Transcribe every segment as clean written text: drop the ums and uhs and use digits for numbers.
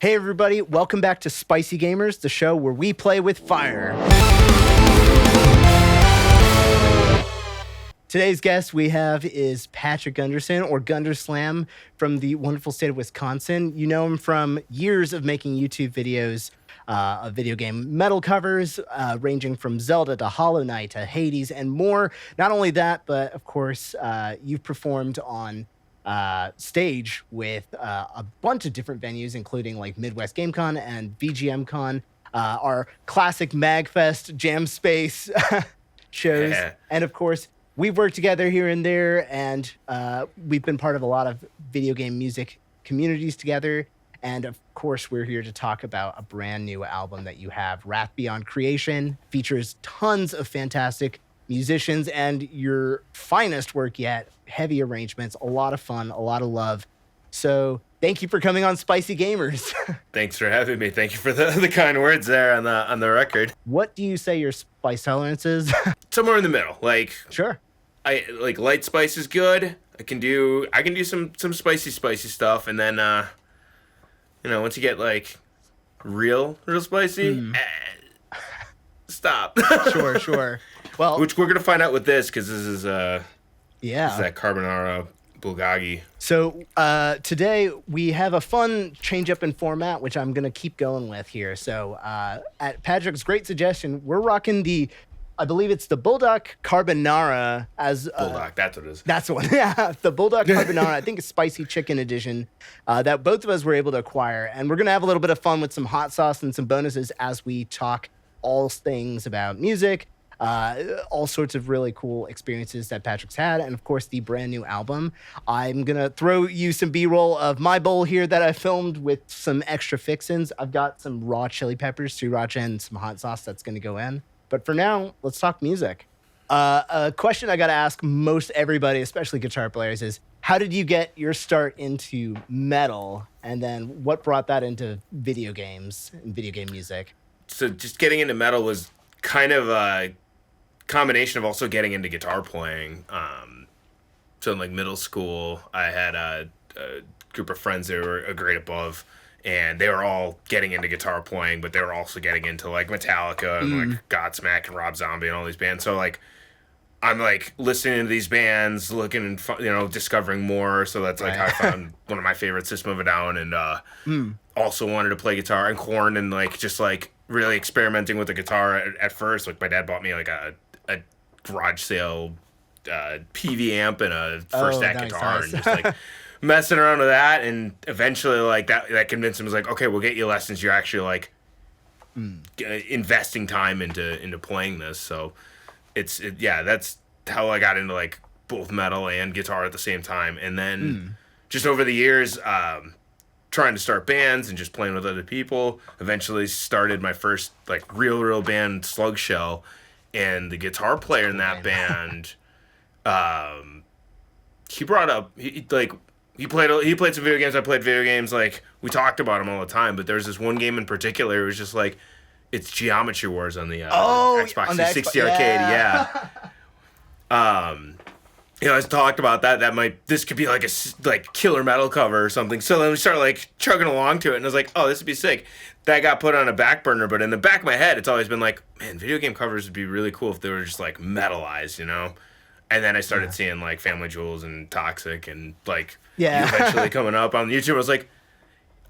Hey everybody, welcome back to Spicy Gamers, the show where we play with fire. Today's guest we have is Patrick Gunderson, or Gunderslam, from the wonderful state of Wisconsin. You know him from years of making YouTube videos of video game metal covers, ranging from Zelda to Hollow Knight to Hades and more. Not only that, but of course, you've performed on stage with a bunch of different venues, including like Midwest GameCon and VGMCon, our classic MagFest Jam Space shows. Yeah. And of course, we've worked together here and there, and we've been part of a lot of video game music communities together. And of course, we're here to talk about a brand new album that you have, Wrath Beyond Creation. Features tons of fantastic musicians and your finest work yet, heavy arrangements, a lot of fun, a lot of love. So thank you for coming on Spicy Gamers. Thanks for having me. Thank you for the kind words there on the record. What do you say your spice tolerance is? Somewhere in the middle. Like, sure. I like light spice is good. I can do some spicy stuff, and then once you get like real spicy, stop. Sure. Well, which we're gonna find out with this, because this is this is that carbonara bulgogi. So today we have a fun change up in format, which I'm gonna keep going with here. So at Patrick's great suggestion, we're rocking I believe it's the Bulldog Carbonara as Bulldog. That's what it is. That's the one. Yeah, the Bulldog Carbonara. I think it's spicy chicken edition that both of us were able to acquire, and we're gonna have a little bit of fun with some hot sauce and some bonuses as we talk all things about music, all sorts of really cool experiences that Patrick's had, and of course the brand new album. I'm gonna throw you some B-roll of my bowl here that I filmed with some extra fixins. I've got some raw chili peppers, sriracha, and some hot sauce that's gonna go in. But for now, let's talk music. A question I got to ask most everybody, especially guitar players, is how did you get your start into metal? And then what brought that into video games and video game music? So just getting into metal was kind of a combination of also getting into guitar playing. So in like middle school, I had a group of friends that were a grade above, and they were all getting into guitar playing, but they were also getting into like Metallica and like Godsmack and Rob Zombie and all these bands. So like, I'm like listening to these bands, looking and discovering more. So that's like how I found one of my favorite, System of a Down, and also wanted to play guitar and Korn, and like just like really experimenting with the guitar at first. Like my dad bought me like a garage sale PV amp and a first act guitar, and just like messing around with that, and eventually like that convinced him. Was like, okay, we'll get you lessons. You're actually like investing time into playing this. So that's how I got into like both metal and guitar at the same time. And then just over the years, trying to start bands and just playing with other people, eventually started my first like real band, Slug Shell, and the guitar player in that band, he brought up He played some video games. I played video games. Like, we talked about them all the time. But there's this one game in particular. It was just like, it's Geometry Wars on the Xbox 360 arcade. Yeah. I talked about that. This could be like a killer metal cover or something. So then we started like chugging along to it, and I was like, oh, this would be sick. That got put on a back burner. But in the back of my head, it's always been like, man, video game covers would be really cool if they were just like metalized, And then I started seeing like Family Jewels and Toxic and like eventually coming up on YouTube. I was like,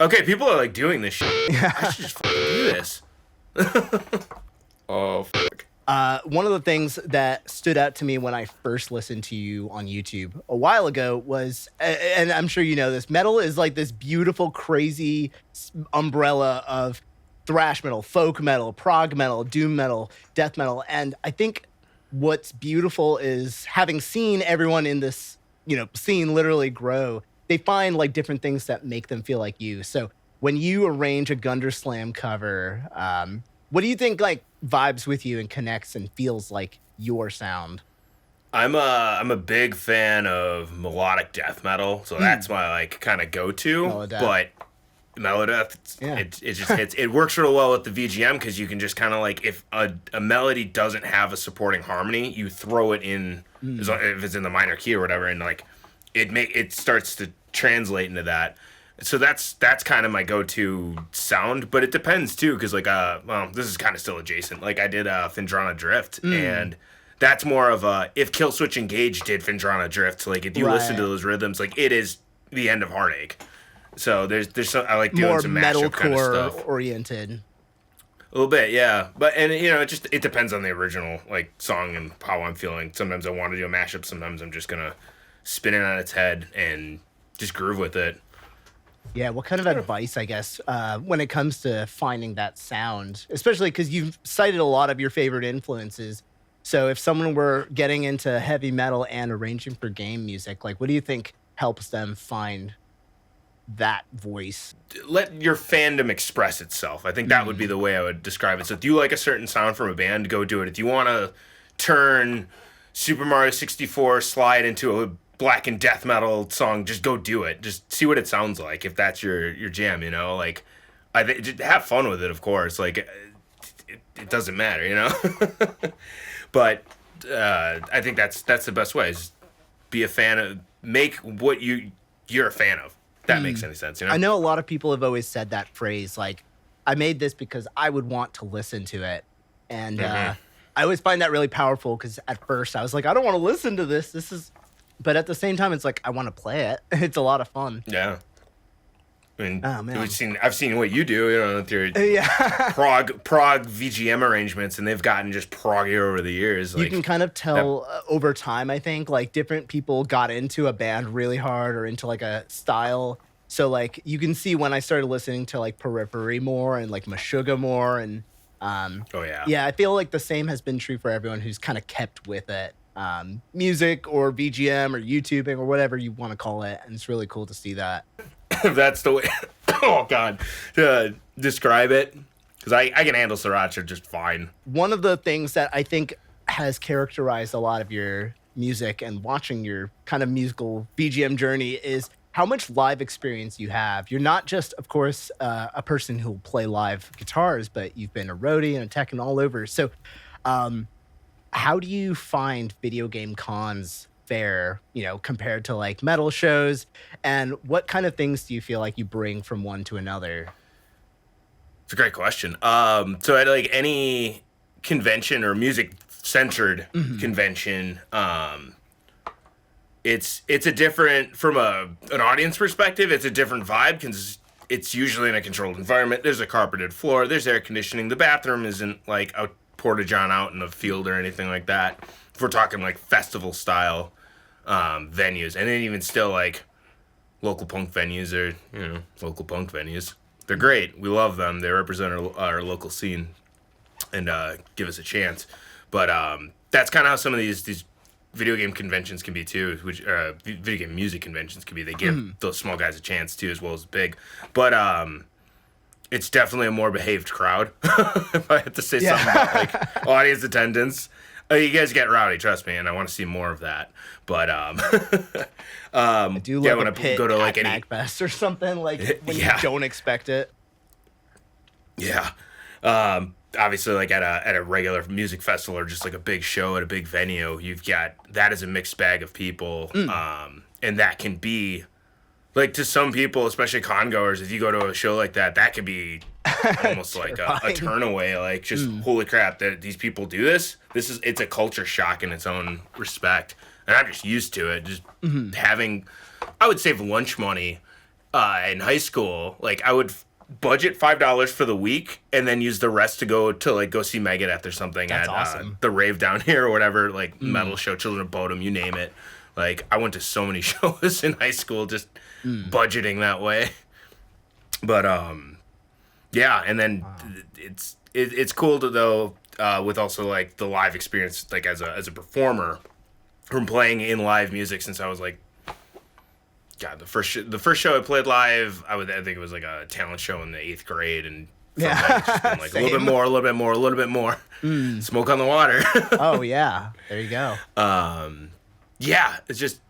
okay, people are like doing this shit. I should just fucking do this. Oh, fuck. One of the things that stood out to me when I first listened to you on YouTube a while ago was, and I'm sure you know this, metal is like this beautiful, crazy umbrella of thrash metal, folk metal, prog metal, doom metal, death metal. And I think what's beautiful is having seen everyone in this, scene literally grow, they find like different things that make them feel like you. So when you arrange a Gunderslam cover, what do you think like vibes with you and connects and feels like your sound? I'm a big fan of melodic death metal, so that's my like kind of go-to. But Melodeath, it just hits. It works real well with the VGM because you can just kind of like, if a melody doesn't have a supporting harmony, you throw it in if it's in the minor key or whatever, and like it starts to translate into that. So that's kind of my go-to sound, but it depends too, because like well, this is kind of still adjacent. Like I did Findrana Drift, and that's more of a if Killswitch Engage did Findrana Drift. Like if you listen to Right. those rhythms, like it is the end of Heartache. So there's some, I like doing More some mashup kind of metalcore stuff. oriented. A little bit, yeah. But and you know, it depends on the original like song and how I'm feeling. Sometimes I want to do a mashup. Sometimes I'm just gonna spin it on its head and just groove with it. Yeah, what kind of advice, I guess, when it comes to finding that sound, especially because you've cited a lot of your favorite influences. So if someone were getting into heavy metal and arranging for game music, like what do you think helps them find that voice? Let your fandom express itself. I think that would be Mm, the way I would describe it. So if you like a certain sound from a band, go do it. If you want to turn Super Mario 64 slide into a black and death metal song, just go do it. Just see what it sounds like if that's your jam, you know? Like just have fun with it, of course. Like it doesn't matter, you know? But I think that's the best way. Is be a fan of make what you're a fan of. If that makes mm. any sense, you I know? know a lot of people have always said that phrase, like, I made this because I would want to listen to it. And Mm-hmm. I always find that really powerful because at first I was like, I don't want to listen to this. But at the same time, it's like, I want to play it. It's a lot of fun. Yeah. I mean, Oh, man. I've seen what you do, you know, with your Yeah. prog VGM arrangements, and they've gotten just proggier over the years. You can Like kind of that, tell over time, I think, like different people got into a band really hard or into like a style. So like you can see when I started listening to like Periphery more and like Meshuggah more and oh yeah, yeah, I feel like the same has been true for everyone who's kind of kept with it. Music or VGM or YouTubing or whatever you want to call it. And it's really cool to see that. that's the way. Oh God, to describe it, because I can handle sriracha just fine. One of the things that I think has characterized a lot of your music and watching your kind of musical BGM journey is how much live experience you have. You're not just, of course, a person who will play live guitars, but you've been a roadie and a tech and all over. So, um, how do you find video game cons fair, compared to like metal shows? And what kind of things do you feel like you bring from one to another? It's a great question. So at like any convention or music centered Mhm. convention, it's a different from an audience perspective. It's a different vibe because it's usually in a controlled environment. There's a carpeted floor. There's air conditioning. The bathroom isn't like a porta john out in a field or anything like that. If we're talking like festival style venues, and then even still like local punk venues are local punk venues. They're great. We love them. They represent our local scene and give us a chance. But that's kind of how some of these video game conventions can be too, which video game music conventions can be. They give Mhm. those small guys a chance too, as well as big. But it's definitely a more behaved crowd. If I had to say something about Yeah. like audience attendance, you guys get rowdy, trust me, and I want to see more of that. But I do yeah, love when a I pit go to like at any MagFest or something, like when you yeah. don't expect it. Yeah. Obviously, like at a regular music festival or just like a big show at a big venue, you've got that is a mixed bag of people, Mm. and that can be like to some people, especially con goers. If you go to a show like that, that could be almost like a Terrifying. turn away. Like just Mm. holy crap that these people do this. It's a culture shock in its own respect, and I'm just used to it. Just Mhm. having, I would save lunch money in high school. Like I would budget $5 for the week and then use the rest to go see Megadeth or something That's at awesome. the rave down here or whatever, like metal Mm. show, Children of Bodom, you name it. Like I went to so many shows in high school just Mm. budgeting that way. But yeah, and then Wow. it's cool to though with also like the live experience like as a performer from playing in live music since I was like God, the first show I played live, I think it was like a talent show in the 8th grade, and from then it's just been Yeah. like a little bit Same. more, a little bit more, a little bit more, Mm. smoke on the water. Oh yeah. There you go. Yeah, it's just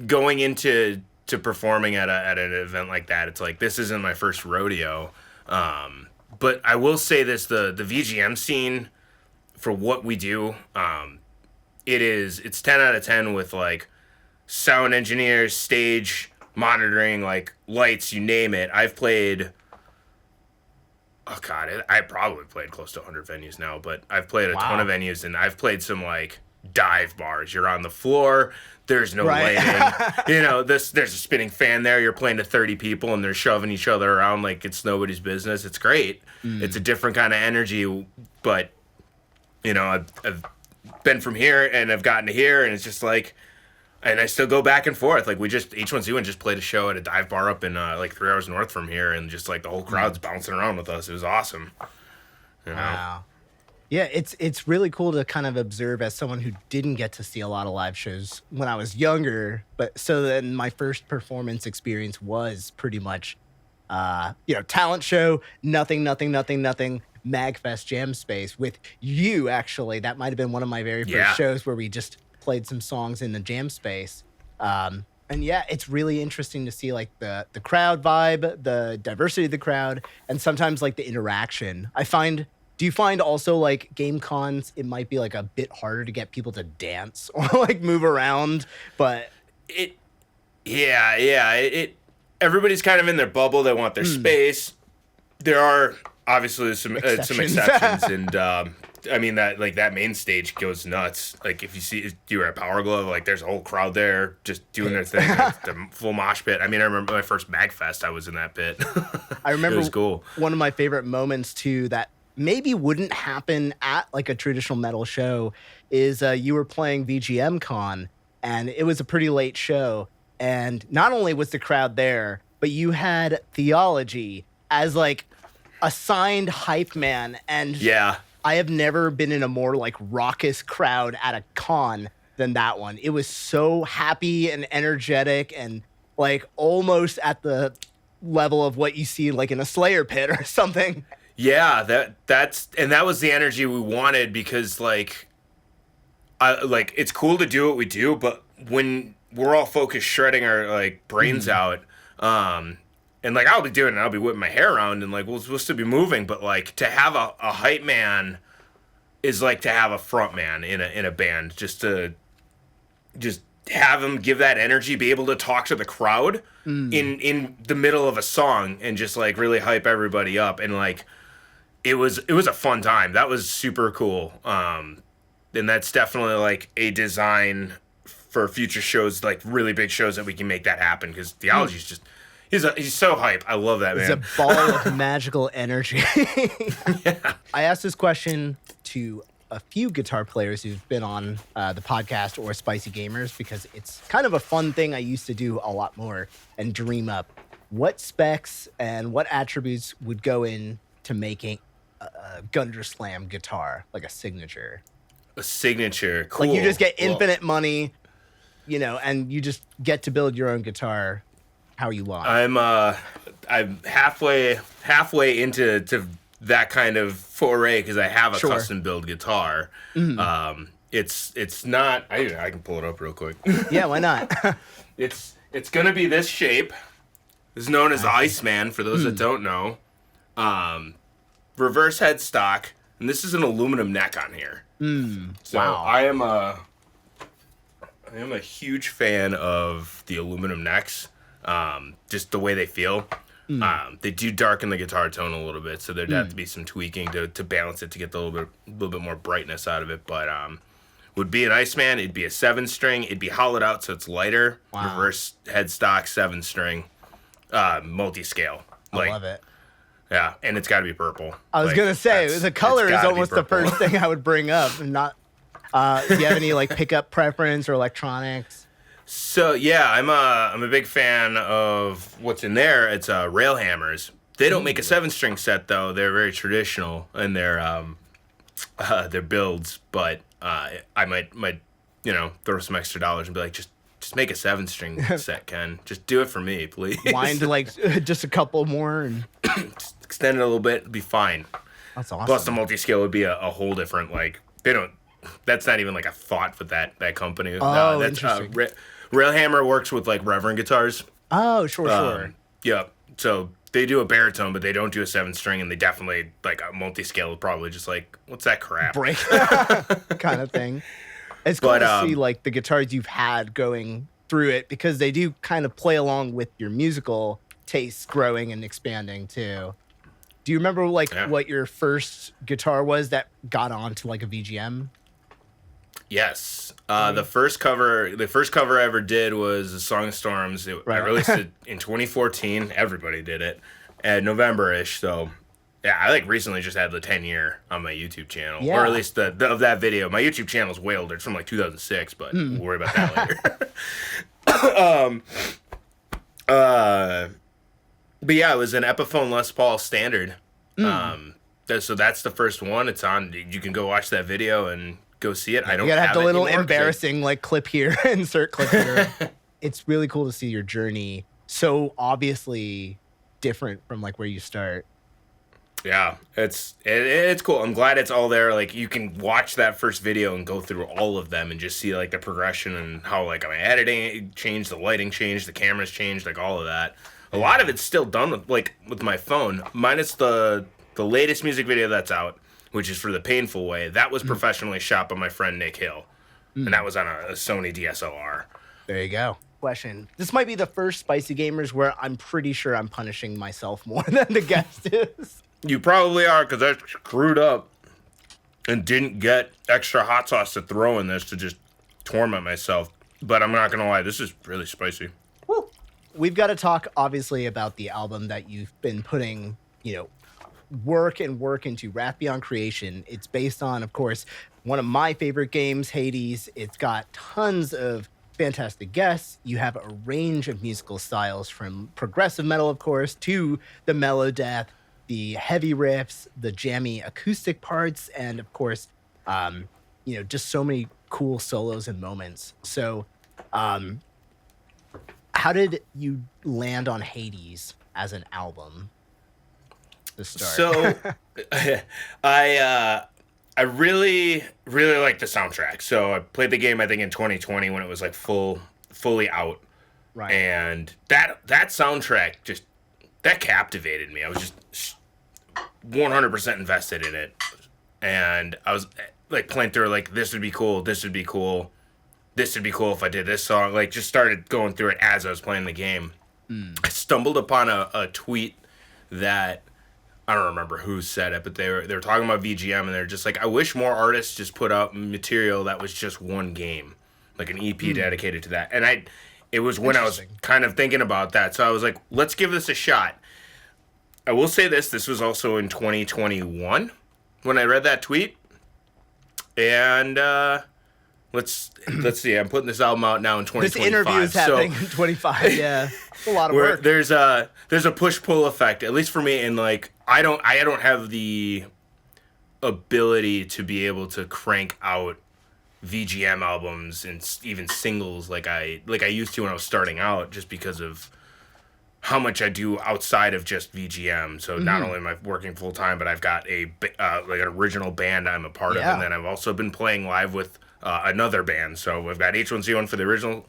going into to performing at an event like that. It's like this isn't my first rodeo, but I will say this: the VGM scene for what we do, it's 10 out of 10 with like sound engineers, stage, monitoring like lights, you name it. I've played. Oh god, I probably played close to 100 venues now, but I've played a ton of Wow. venues, and I've played some like dive bars. You're on the floor. There's no Right. lighting. There's a spinning fan there. You're playing to 30 people, and they're shoving each other around like it's nobody's business. It's great. It's a Mm. different kind of energy, but I've been from here and I've gotten to here, and it's just like, and I still go back and forth. Like we just H1Z1 just played a show at a dive bar up in like 3 hours north from here, and just like the whole crowd's bouncing around with us. It was awesome. You know. Wow. Yeah, it's really cool to kind of observe as someone who didn't get to see a lot of live shows when I was younger. But so then my first performance experience was pretty much, talent show, nothing, Magfest Jam Space with you. Actually, that might have been one of my very Yeah. first shows where we just played some songs in the Jam Space. And yeah, it's really interesting to see like the crowd vibe, the diversity of the crowd, and sometimes like the interaction. Do you find also like game cons, it might be like a bit harder to get people to dance or like move around, but It yeah. Everybody's kind of in their bubble. They want their space. There are obviously some Exceptions. exceptions, and I mean that main stage goes nuts. Like if you were at Power Glove, like there's a whole crowd there just doing their thing, like, the full mosh pit. I mean, I remember my first Magfest, I was in that pit. I remember it was cool. one of my favorite moments too that maybe wouldn't happen at like a traditional metal show is you were playing VGM Con and it was a pretty late show. And not only was the crowd there, but you had Theology as like assigned hype man. And Yeah, I have never been in a more like raucous crowd at a con than that one. It was so happy and energetic and like almost at the level of what you see like in a Slayer pit or something. yeah. That was the energy we wanted because it's cool to do what we do, but when we're all focused shredding our like brains out, and like I'll be whipping my hair around and like we'll still be moving, but like to have a hype man is like to have a front man in a band, just have him give that energy, be able to talk to the crowd in the middle of a song and just like really hype everybody up, and like it was a fun time. That was super cool. And that's definitely like a design for future shows, like really big shows that we can make that happen, because Theology's just he's so hype. I love that It's man. a ball of magical energy. I asked this question to a few guitar players who've been on the podcast or Spicy Gamers because it's kind of a fun thing I used to do a lot more and dream up. What specs and what attributes would go in to making a Gunderslam guitar, like a signature? A signature, cool. Like you just get Well, infinite money, and you just get to build your own guitar how you want. I'm halfway into that kind of foray because I have a Sure. custom build guitar. It's not. I can pull it up real quick. Yeah, why not? It's gonna be this shape. It's known as the Iceman for those that don't know. Reverse headstock, and this is an aluminum neck on here. So Wow. I am a huge fan of the aluminum necks. Just the way they feel. They do darken the guitar tone a little bit, so there'd have to be some tweaking to balance it to get the little bit more brightness out of it. But would be an Iceman. It'd be a 7-string. It'd be hollowed out so it's lighter. Wow. Reverse headstock 7-string, multi-scale. I love it. Yeah, and it's got to be purple. I was gonna say the color is almost the purple. first thing I would bring up. And not. Do you have any like pickup preference or electronics? So yeah, I'm a big fan of what's in there. It's rail hammers. They don't make a 7-string set though. They're very traditional in their builds. But I might throw some extra dollars and be like, just make a 7-string set, Ken. Just do it for me, please. Wind like just a couple more, and Just extend it a little bit, it'll be fine. that's awesome. Plus the multi-scale would be a whole different they don't. That's not even like a thought with that company. Oh, that's interesting. Railhammer works with like Reverend guitars. Oh, sure. Yeah. So they do a baritone, but they don't do a 7-string, and they definitely like a multi-scale is probably just like, what's that crap? Break kind of thing. It's cool But, to see like the guitars you've had going through it because they do kind of play along with your musical tastes growing and expanding too. Do you remember like what your first guitar was that got onto like a VGM? Yes. The first cover I ever did was a Song of Storms. I released it in 2014. Everybody did it at November-ish. So yeah, I like recently just had the 10-year on my YouTube channel, or at least of that video. My YouTube channel is way older. It's from like 2006, but we'll worry about that later. But yeah, it was an Epiphone Les Paul Standard. So that's the first one. It's on. You can go watch that video and go see it. I don't. You gotta have the little anymore, embarrassing like clip here, insert clip here. It's really cool to see your journey. So obviously different from like where you start. Yeah, it's cool. I'm glad it's all there. Like you can watch that first video and go through all of them and just see like the progression and how like my editing changed, the lighting changed, the cameras changed, like all of that. A lot of it's still done with my phone, minus the latest music video that's out, which is for The Painful Way. That was professionally shot by my friend Nick Hill, and that was on a Sony DSLR. There you go. Question. This might be the first Spicy Gamers where I'm pretty sure I'm punishing myself more than the guest is. You probably are, because I screwed up and didn't get extra hot sauce to throw in this to just torment myself. But I'm not going to lie, this is really spicy. Woo. We've got to talk, obviously, about the album that you've been putting, work into, Wrath Beyond Creation. It's based on, of course, one of my favorite games, Hades. It's got tons of fantastic guests. You have a range of musical styles from progressive metal, of course, to the mellow death, the heavy riffs, the jammy acoustic parts, and of course, just so many cool solos and moments. So, how did you land on Hades as an album to start? So, I really, really liked the soundtrack. So I played the game, I think, in 2020 when it was like fully out. Right. And that soundtrack that captivated me. I was just 100% invested in it. And I was like playing through like, this would be cool. This would be cool. This would be cool if I did this song. Like just started going through it as I was playing the game. I stumbled upon a tweet that I don't remember who said it, but they were talking about VGM and they're just like, I wish more artists just put out material that was just one game, like an EP dedicated to that. And it was when I was kind of thinking about that. So I was like, let's give this a shot. I will say this was also in 2021 when I read that tweet. And let's see, I'm putting this album out now in 2025. This interview is happening in 25. Yeah. It's a lot of work. There's a push-pull effect, at least for me, and like I don't have the ability to be able to crank out VGM albums and even singles like I used to when I was starting out, just because of how much I do outside of just VGM. So not only am I working full time, but I've got like an original band I'm a part of, and then I've also been playing live with another band. So we've got H1Z1 for the original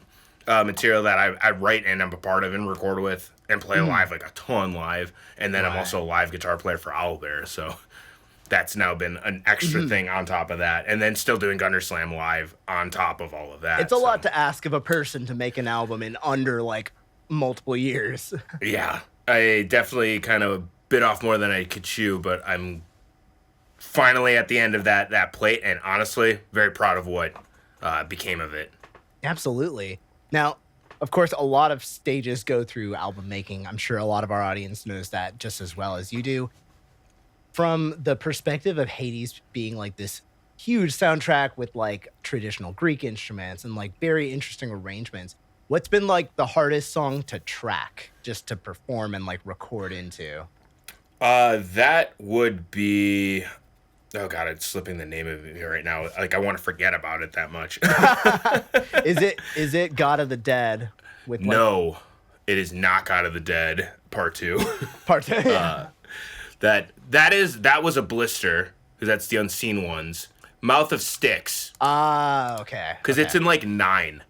material that I write and I'm a part of and record with and play live, like a ton live. And then I'm also a live guitar player for Owlbear. So that's now been an extra thing on top of that. And then still doing Gunderslam live on top of all of that. It's a lot to ask of a person to make an album in under like multiple years. Yeah, I definitely kind of bit off more than I could chew, but I'm finally at the end of that plate, and honestly, very proud of what became of it. Absolutely. Now, of course, a lot of stages go through album making. I'm sure a lot of our audience knows that just as well as you do. From the perspective of Hades being like this huge soundtrack with like traditional Greek instruments and like very interesting arrangements, what's been like the hardest song to track, just to perform and like record into? That would be, oh God, it's slipping the name of it right now. Like I want to forget about it that much. Is it God of the Dead? With like, no, it is not God of the Dead Part 2. Part 2. Yeah. That was a blister, because that's the Unseen Ones. Mouth of Sticks. Okay. Because it's in like 9.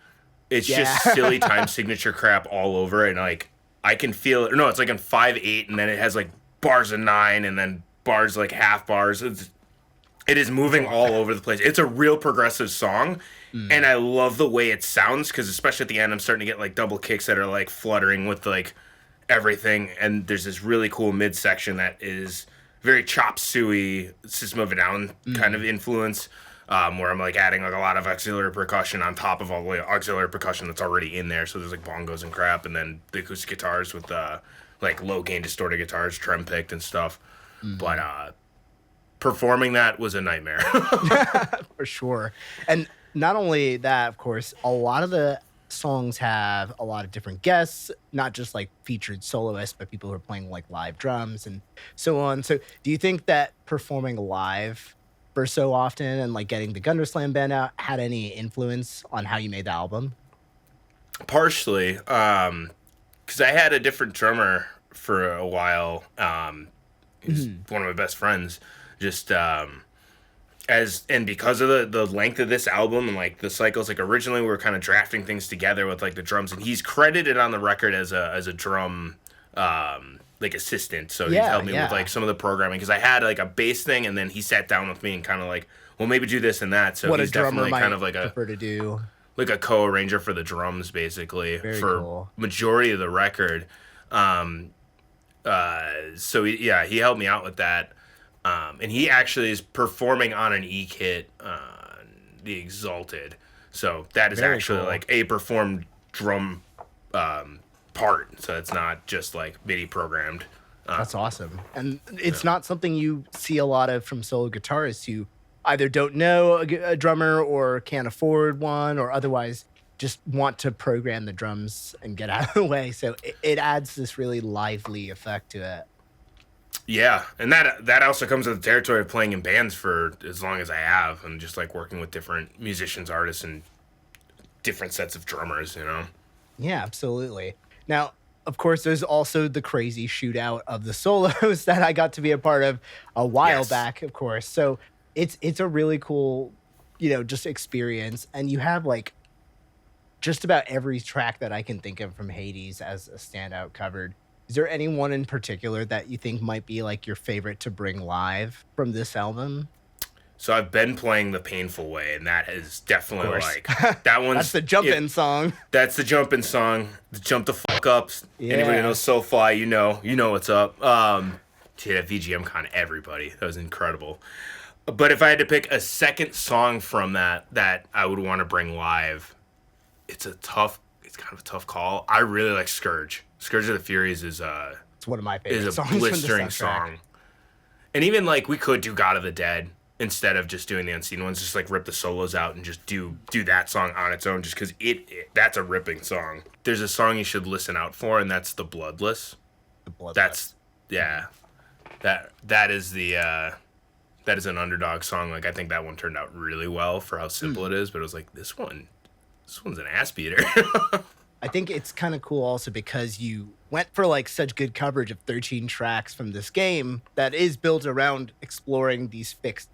It's just silly time signature crap all over, and like I can feel it. No, it's like in 5/8, and then it has like bars of 9, and then bars like half bars. It is moving all over the place. It's a real progressive song, and I love the way it sounds because especially at the end, I'm starting to get like double kicks that are like fluttering with like everything, and there's this really cool midsection that is very chop suey System of a Down kind of influence, where I'm like adding like a lot of auxiliary percussion on top of all the auxiliary percussion that's already in there. So there's like bongos and crap, and then the acoustic guitars with like low gain distorted guitars, trem picked and stuff. But performing that was a nightmare. For sure. And not only that, of course, a lot of the songs have a lot of different guests, not just like featured soloists, but people who are playing like live drums and so on. So do you think that performing live for so often and like getting the Gunderslam band out had any influence on how you made the album? Partially, because I had a different drummer for a while. He's one of my best friends. Just because of the length of this album and like the cycles, like originally we were kind of drafting things together with like the drums, and he's credited on the record as a drum like assistant. So he's helped me with like some of the programming because I had like a bass thing, and then he sat down with me and kind of like, well, maybe do this and that. So What a he's drummer definitely might kind of like prefer to do. like a co-arranger for the drums basically. Very for cool. majority of the record. So he helped me out with that. And he actually is performing on an E-kit, the Exalted. So that is Very actually cool. like a performed drum part. So it's not just like MIDI programmed. That's awesome. And it's not something you see a lot of from solo guitarists who either don't know a drummer or can't afford one or otherwise just want to program the drums and get out of the way. So it adds this really lively effect to it. Yeah, and that also comes with the territory of playing in bands for as long as I have, and just like working with different musicians, artists, and different sets of drummers. Yeah, absolutely. Now, of course, there's also the crazy shootout of the solos that I got to be a part of a while Yes. back, of course. So it's a really cool, just experience. And you have like just about every track that I can think of from Hades as a standout covered. Is there any one in particular that you think might be like your favorite to bring live from this album? So I've been playing The Painful Way, and that is definitely course. like that one's That's the jump-in song. That's the jump-in song. The jump the fuck ups. Anybody Yeah. knows SoFly, you know what's up. At VGM Con, everybody. That was incredible. But if I had to pick a second song from that I would want to bring live, it's kind of a tough call. I really like Scourge. Scourge of the Furies is It's one of my favorite is a songs from the blistering soundtrack. song. And even like we could do God of the Dead instead of just doing the unseen ones, just like rip the solos out and just do that song on its own, just because that's a ripping song. There's a song you should listen out for, and that's The Bloodless. The Bloodless. That's that is an underdog song. Like I think that one turned out really well for how simple it is, but it was like this one's an ass beater. I think it's kind of cool also because you went for like such good coverage of 13 tracks from this game that is built around exploring these fixed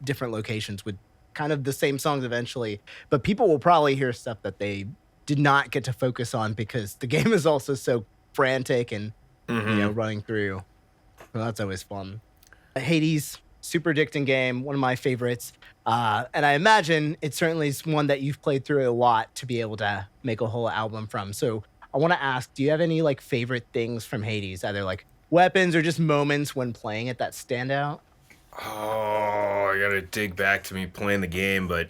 different locations with kind of the same songs eventually. But people will probably hear stuff that they did not get to focus on because the game is also so frantic and running through. So that's always fun. Hades, super addicting game, one of my favorites. And I imagine it certainly is one that you've played through a lot to be able to make a whole album from. So I want to ask, do you have any like favorite things from Hades, either like weapons or just moments when playing it that stand out? Oh, I gotta dig back to me playing the game, but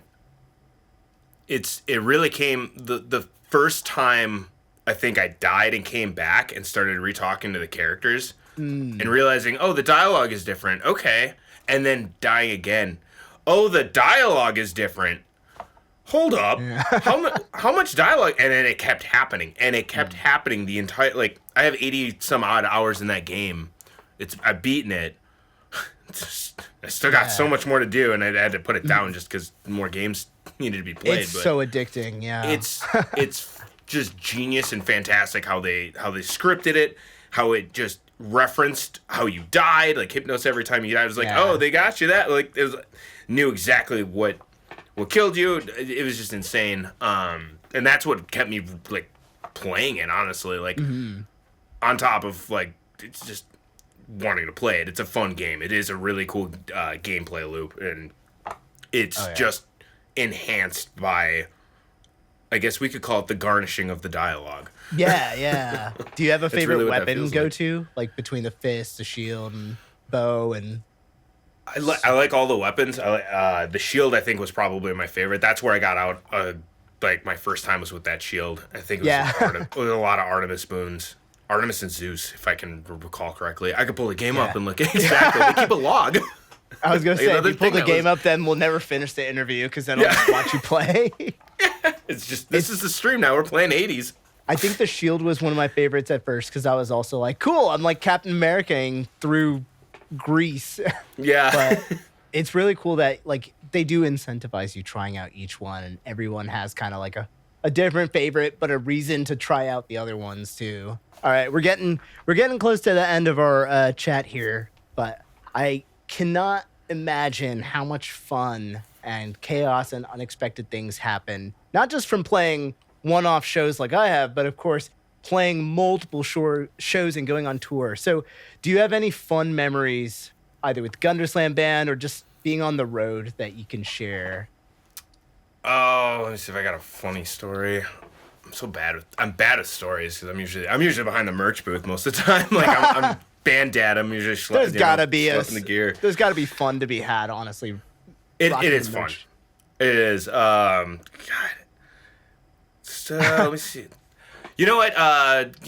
it really came the first time I think I died and came back and started re-talking to the characters and realizing, oh, the dialogue is different. Okay. And then dying again. Oh, the dialogue is different. Hold up. Yeah. How much dialogue? And then it kept happening. And it kept happening the entire, like, I have 80 some odd hours in that game. I've beaten it. I still got so much more to do, and I had to put it down just because more games needed to be played. It's so addicting, yeah. It's just genius and fantastic how they scripted it, how it just referenced how you died, like Hypnos every time you died. It was like, oh, they got you that. Like, knew exactly what killed you. It was just insane. And that's what kept me like playing it, honestly. Like on top of like it's just wanting to play it. It's a fun game. It is a really cool gameplay loop, and it's just enhanced by, I guess we could call it the garnishing of the dialogue. Yeah. Do you have a favorite really weapon go-to? Like between the fist, the shield, and bow, and... I like all the weapons. I like, the shield, I think, was probably my favorite. That's where I got out, like, my first time was with that shield. I think it was a lot of Artemis boons. Artemis and Zeus, if I can recall correctly. I could pull the game up and look at exactly. They keep a log. I was going to say, if you pull the game up, then we'll never finish the interview, because then I'll just watch you play. It's just, this is the stream now. We're playing 80s. I think the shield was one of my favorites at first, because I was also like, cool, I'm like Captain America-ing through Greece. Yeah. But it's really cool that, like, they do incentivize you trying out each one, and everyone has kind of like a different favorite, but a reason to try out the other ones too. All right, we're getting close to the end of our chat here, but I cannot imagine how much fun and chaos and unexpected things happen, not just from playing one-off shows like I have, but of course playing multiple shows and going on tour. So do you have any fun memories either with Gunderslam Band or just being on the road that you can share? Oh, let me see if I got a funny story. I'm bad at stories because I'm usually behind the merch booth most of the time. Like I'm band dad. I'm usually schlepping the gear. There's got to be fun to be had, honestly. It is fun. It is. God. So, let me see. You know what?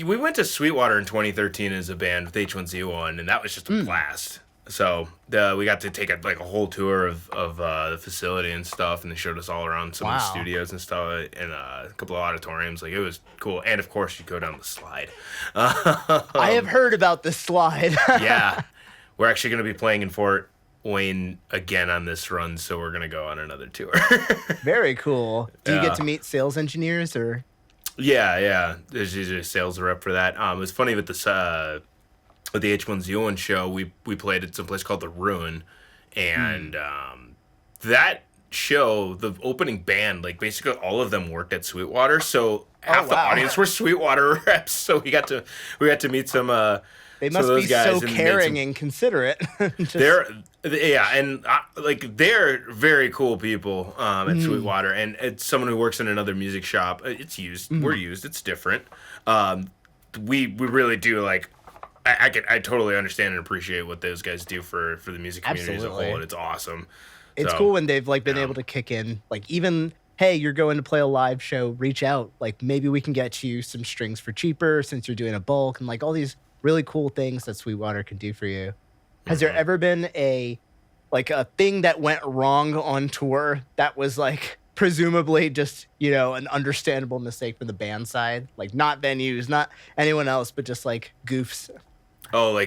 We went to Sweetwater in 2013 as a band with H1Z1, and that was just a blast. So we got to take a whole tour of the facility and stuff, and they showed us all around some of the studios and stuff, and a couple of auditoriums. Like, it was cool. And of course, you go down the slide. I have heard about the slide. Yeah, we're actually going to be playing in Fort Wayne again on this run, so we're going to go on another tour. Very cool. Do you get to meet sales engineers or? Yeah. There's usually a sales rep for that. It was funny with this. With the H1Z1 show, we played at some place called The Ruin, and that show, the opening band, like basically all of them worked at Sweetwater, so half the audience were Sweetwater reps. So we got to meet some. They must be so caring and considerate. They're very cool people at Sweetwater, and it's someone who works in another music shop. It's used, we're used. It's different. We really do like. I totally understand and appreciate what those guys do for the music community as a whole, and it's awesome. It's cool when they've like been able to kick in, like even, hey, you're going to play a live show, reach out, like maybe we can get you some strings for cheaper since you're doing a bulk, and like all these really cool things that Sweetwater can do for you. Has there ever been a thing that went wrong on tour that was like presumably just, an understandable mistake from the band side, like not venues, not anyone else, but just like goofs? Oh,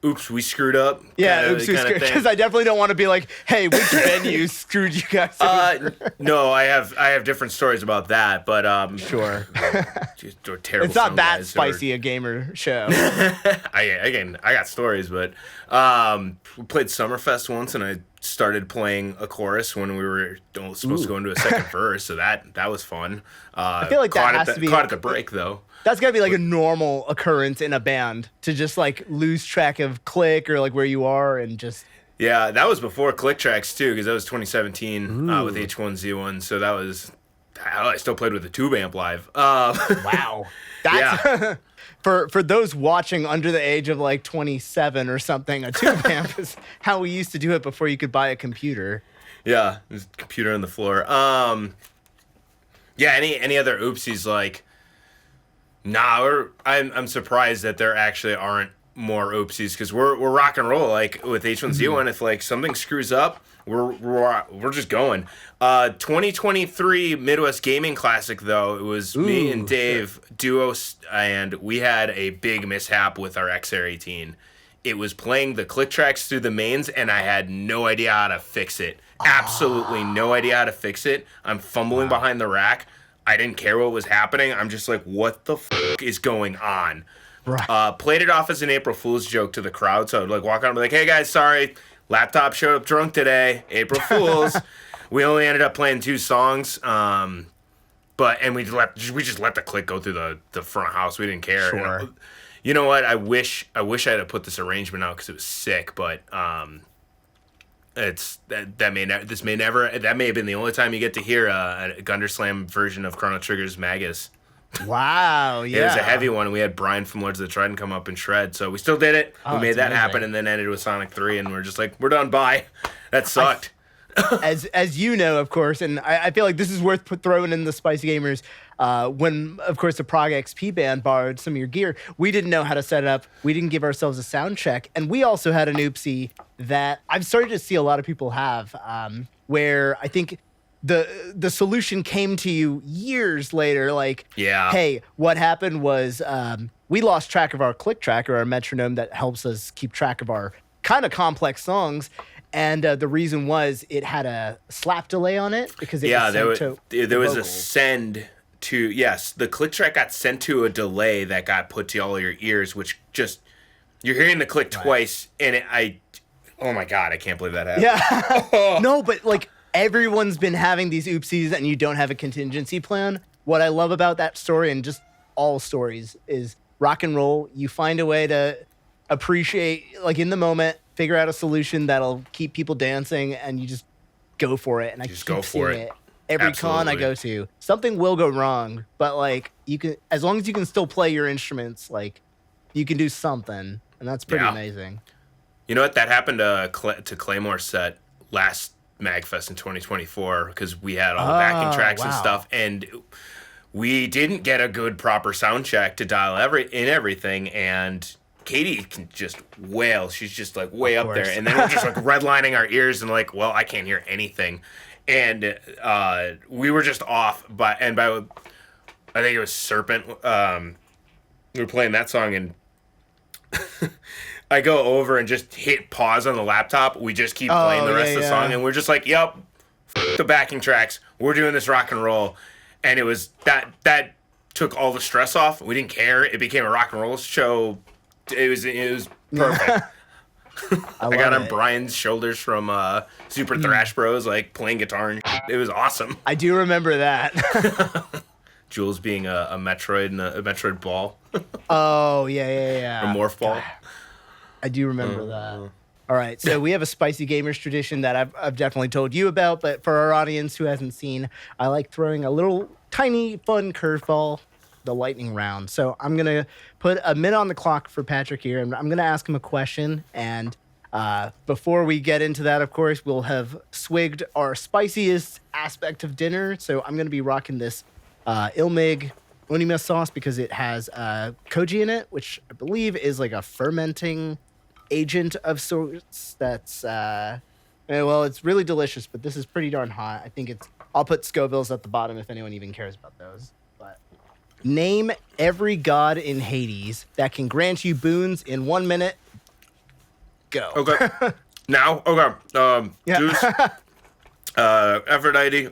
oops, we screwed up. Yeah, oops, we screwed. Because I definitely don't want to be like, hey, which venue screwed you guys over? No, I have different stories about that, but sure. Terrible. It's not that spicy a gamer show. I got stories, but we played Summerfest once, and I started playing a chorus when we were supposed to go into a second verse, so that was fun. I feel like that has to be caught at the break though. That's gotta be like a normal occurrence in a band to just like lose track of click or like where you are and just. Yeah, that was before click tracks too, because that was 2017 with H1Z1. So that was. I still played with a tube amp live. Wow, that's for those watching under the age of like 27 or something. A tube amp is how we used to do it before you could buy a computer. Yeah, there's a computer on the floor. Yeah, any other oopsies like. Nah, I'm surprised that there actually aren't more oopsies because we're rock and roll like with H1Z1. If like something screws up, we're just going. 2023 Midwest Gaming Classic though, it was me and Dave duo, and we had a big mishap with our XR18. It was playing the click tracks through the mains, and I had no idea how to fix it. Absolutely no idea how to fix it. I'm fumbling behind the rack. I didn't care what was happening. I'm just like, what the fuck is going on? Right. Played it off as an April Fool's joke to the crowd. So I'd like walk out and be like, hey guys, sorry. Laptop showed up drunk today. April Fool's. We only ended up playing 2 songs. We just let the click go through the front house. We didn't care. Sure. You know what? I wish I had put this arrangement out because it was sick, but it's that may ne- this may never that may have been the only time you get to hear a Gunderslam version of Chrono Trigger's Magus. Wow, It was a yeah. heavy one. We had Brian from Lords of the Trident come up and shred, so we still did it. Oh, We made it's that happen, amazing. and then ended with Sonic 3, and we're just like, we're done. Bye. That sucked. As you know, of course, and I feel like this is worth throwing in the Spicy Gamers. When, of course, the Prague XP band borrowed some of your gear, we didn't know how to set it up. We didn't give ourselves a sound check, and we also had an oopsie that I've started to see a lot of people have, where I think the solution came to you years later. Like, Yeah. hey, what happened was we lost track of our click track or our metronome that helps us keep track of our kind of complex songs. And the reason was it had a slap delay on it because it Yeah, was there sent was to there was a vocals. send to, yes, the click track got sent to a delay that got put to all your ears, which just you're hearing the click twice, and oh my god, I can't believe that happened. Yeah. No, but like everyone's been having these oopsies and you don't have a contingency plan. What I love about that story and just all stories is rock and roll. You find a way to appreciate, like in the moment, figure out a solution that'll keep people dancing, and you just go for it. And I Just keep go for seeing it. it. Every con I Absolutely. go to, something will go wrong, but like you can, as long as you can still play your instruments, like you can do something, and that's pretty Yeah. amazing. You know what? That happened to Claymore's set last MagFest in 2024 because we had all the backing Oh, tracks and wow. stuff, and we didn't get a good proper sound check to dial everything, and Katie can just wail. She's just like way Of up there, course. and then we're just like redlining our ears and like, well, I can't hear anything, and we were just off. By I think it was Serpent. We were playing that song, and I go over and just hit pause on the laptop. We just keep playing the rest of the song, and we're just like, "Yep, the backing tracks. We're doing this rock and roll." And it was that took all the stress off. We didn't care. It became a rock and roll show. It was perfect. I got on it. Brian's shoulders from Super Thrash Bros, like playing guitar, and it was awesome. I do remember that. Jules being a Metroid and a Metroid ball, Oh, yeah. a morph ball. I do remember that. All right, so we have a Spicy Gamers tradition that I've definitely told you about, but for our audience who hasn't seen, I like throwing a little tiny fun curveball, the lightning round. So I'm going to put a minute on the clock for Patrick here, and I'm going to ask him a question. And before we get into that, of course, we'll have swigged our spiciest aspect of dinner. So I'm going to be rocking this Ilmig Onima sauce because it has koji in it, which I believe is like a fermenting agent of sorts. That's well, it's really delicious, but this is pretty darn hot. I think I'll put Scovilles at the bottom if anyone even cares about those. But name every god in Hades that can grant you boons in 1 minute. Go. Okay. Now? Okay. Yeah. Zeus, Aphrodite,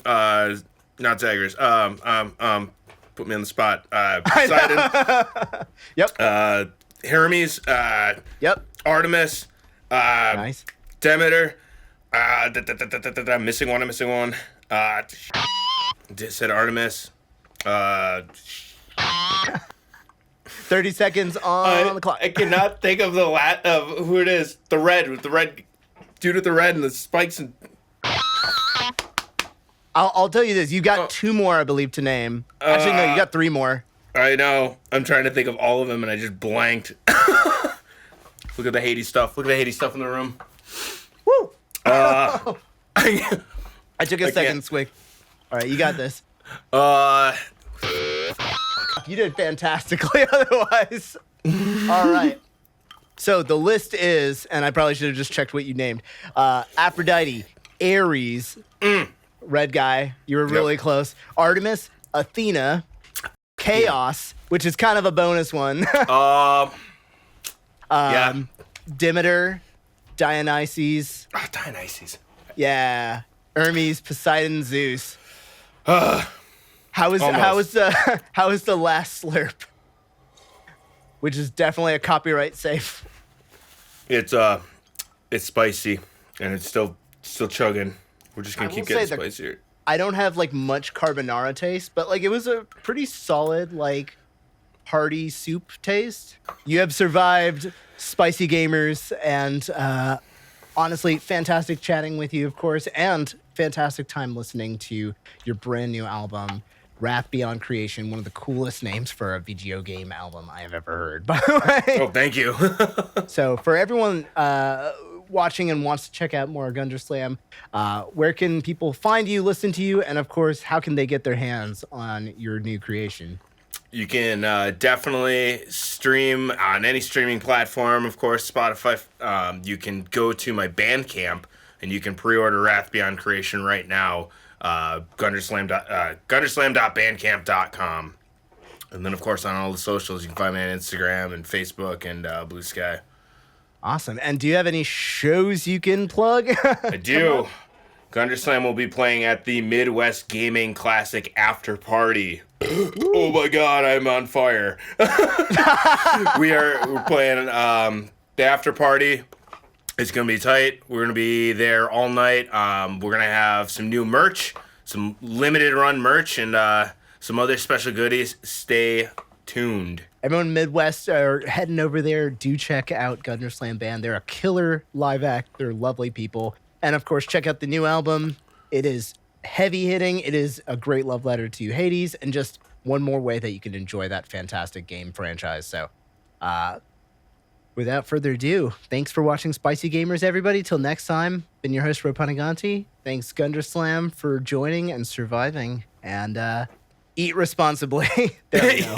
not Zagreus. Put me on the spot. Poseidon, Yep. Hermes, Yep. Artemis, Nice. Demeter, I'm missing one. Said Artemis. 30 seconds on the clock. I cannot think of of who it is. The red dude with the red and the spikes and I'll tell you this. You got two more, I believe, to name. Actually, no, you got three more. I know. I'm trying to think of all of them and I just blanked. Look at the Hades stuff. Look at the Hades stuff in the room. Woo! I I took a second swig. All right, you got this. You did fantastically otherwise. All right. So the list is, and I probably should have just checked what you named. Aphrodite, Ares, red guy, you were really close. Artemis, Athena, Chaos, which is kind of a bonus one. Yeah. Demeter, Dionysus, Dionysus. yeah, Hermes, Poseidon, Zeus. How is the last slurp? Which is definitely a copyright safe. It's spicy and it's still chugging. We're just gonna I keep will getting say that- spicier. I don't have like much carbonara taste, but like it was a pretty solid like party soup taste. You have survived Spicy Gamers, and honestly, fantastic chatting with you, of course, and fantastic time listening to your brand new album, Wrath Beyond Creation, one of the coolest names for a video game album I have ever heard, by the way. Oh, thank you. So for everyone watching and wants to check out more Gunderslam, where can people find you, listen to you, and of course, how can they get their hands on your new creation? You can definitely stream on any streaming platform, of course, Spotify. You can go to my Bandcamp, and you can pre-order Wrath Beyond Creation right now, Gunderslam.bandcamp.com. And then, of course, on all the socials, you can find me on Instagram and Facebook and Blue Sky. Awesome. And do you have any shows you can plug? I do. Gunderslam will be playing at the Midwest Gaming Classic After Party. Oh my God, I'm on fire. We're playing the after party. It's going to be tight. We're going to be there all night. We're going to have some new merch, some limited run merch, and some other special goodies. Stay tuned. Everyone in Midwest are heading over there. Do check out Gunderslam Band. They're a killer live act. They're lovely people. And of course, check out the new album. It is heavy hitting. It is a great love letter to Hades, and just one more way that you can enjoy that fantastic game franchise. So, without further ado, thanks for watching Spicy Gamers, everybody. Till next time, been your host, Ro Panuganti. Thanks, Gunderslam, for joining and surviving. And eat responsibly. There we go.